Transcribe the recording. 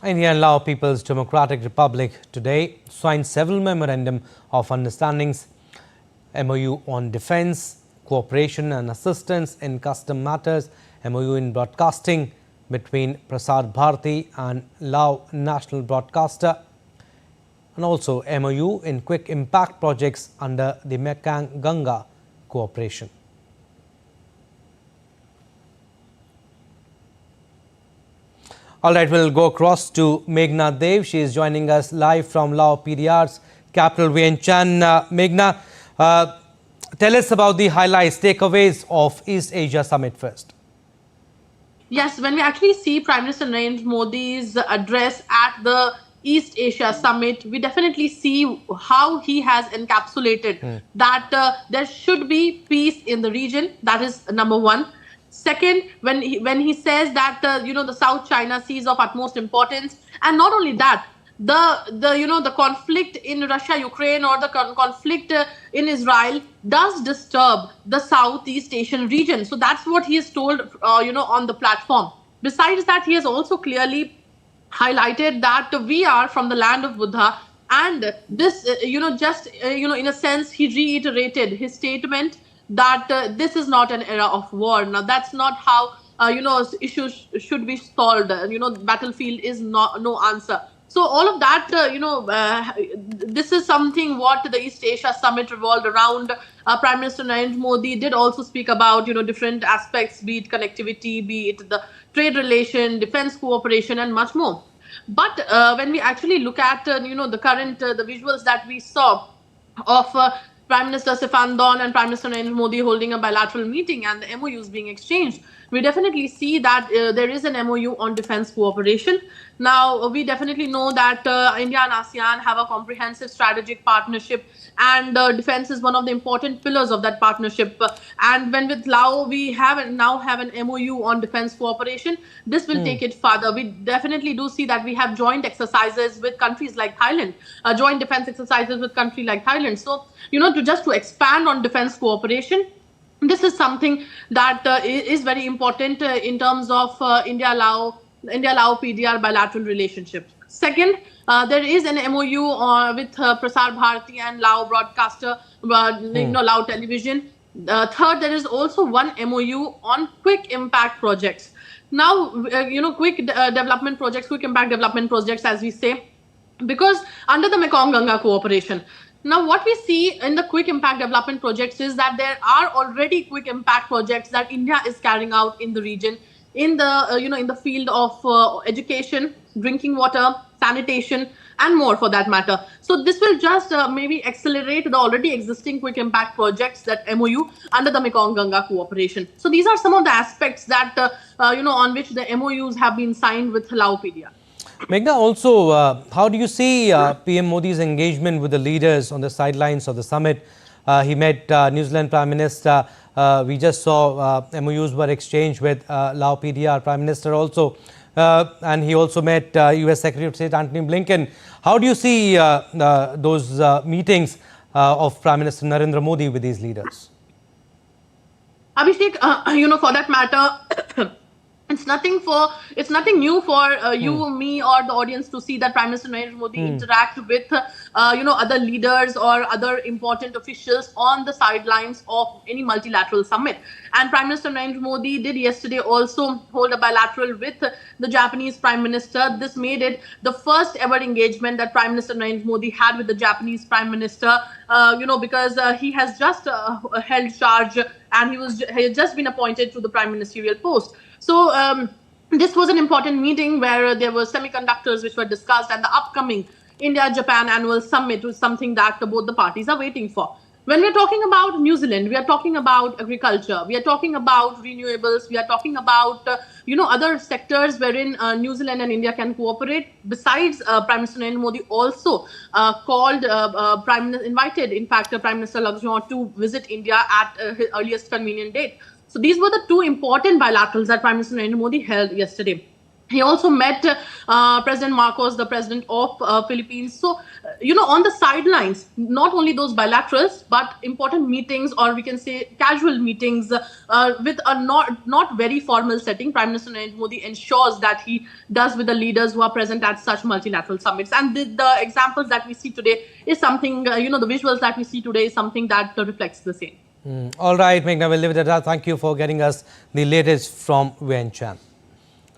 India and Laos People's Democratic Republic today signed several Memorandum of Understandings, MOU on defence, cooperation and assistance in custom matters, MOU in broadcasting between Prasar Bharati and Lao National Broadcaster, and also MOU in quick impact projects under the Mekong Ganga cooperation. All right, we'll go across to Meghna Dev. She is joining us live from Lao PDR's capital, Vientiane. Meghna, tell us about the highlights, takeaways of East Asia Summit first. Yes, when we actually see Prime Minister Narendra Modi's address at the East Asia Summit, we definitely see how he has encapsulated that there should be peace in the region. That is number one. Second, when he says that the South China Sea is of utmost importance, and not only that, the conflict in Russia, Ukraine, or the conflict in Israel does disturb the Southeast Asian region. So that's what he has told on the platform. Besides that, he has also clearly highlighted that we are from the land of Buddha, and this in a sense he reiterated his statement that this is not an era of war. Now that's not how issues should be solved. Battlefield is no answer. So all of that, this is something what the East Asia Summit revolved around. Prime Minister Narendra Modi did also speak about different aspects, be it connectivity, be it the trade relation, defense cooperation, and much more. But when we actually look at the current the visuals that we saw of Prime Minister Sifandon and Prime Minister Narendra Modi holding a bilateral meeting and the MOUs being exchanged, we definitely see that there is an MOU on defense cooperation. Now, we definitely know that India and ASEAN have a comprehensive strategic partnership, and defense is one of the important pillars of that partnership. And when with Laos, we now have an MOU on defense cooperation, this will take it further. We definitely do see that we have joint exercises with countries like Thailand, joint defense exercises with countries like Thailand. So, to expand on defense cooperation, this is something that is very important in terms of India-Lao PDR bilateral relationship. Second, there is an MOU with Prasar Bharati and Lao broadcaster, Lao television. Third, there is also one MOU on quick impact projects. Now, quick development projects, quick impact development projects, as we say, because under the Mekong Ganga cooperation. Now, what we see in the quick impact development projects is that there are already quick impact projects that India is carrying out in the region, in the in the field of education, drinking water, sanitation, and more for that matter. So this will just maybe accelerate the already existing quick impact projects, that MOU under the Mekong Ganga cooperation. So these are some of the aspects that on which the MOUs have been signed with Lao PDR. Meghna, also, how do you see PM Modi's engagement with the leaders on the sidelines of the summit? He met New Zealand Prime Minister. We just saw MOUs were exchanged with Lao PDR Prime Minister also. And he also met US Secretary of State Antony Blinken. How do you see those meetings of Prime Minister Narendra Modi with these leaders? Abhishek, for that matter, it's nothing new for you, me, or the audience to see that Prime Minister Narendra Modi interact with other leaders or other important officials on the sidelines of any multilateral summit. And Prime Minister Narendra Modi did yesterday also hold a bilateral with the Japanese Prime Minister. This made it the first ever engagement that Prime Minister Narendra Modi had with the Japanese Prime Minister, because he has just held charge, and he had just been appointed to the prime ministerial post. So this was an important meeting where there were semiconductors which were discussed, and the upcoming India-Japan annual summit was something that both the parties are waiting for. When we're talking about New Zealand, we are talking about agriculture, we are talking about renewables, we are talking about other sectors wherein New Zealand and India can cooperate. Besides, Prime Minister Narendra Modi also invited, in fact, Prime Minister Lagzon to visit India at his earliest convenient date. So these were the two important bilaterals that Prime Minister Narendra Modi held yesterday. He also met President Marcos, the president of Philippines. So, on the sidelines, not only those bilaterals, but important meetings, or we can say casual meetings with a not very formal setting. Prime Minister Narendra Modi ensures that he does with the leaders who are present at such multilateral summits. And the examples that we see today is something, the visuals that we see today is something that reflects the same. All right, Meghna, we'll leave it at that. Thank you for getting us the latest from Vientiane.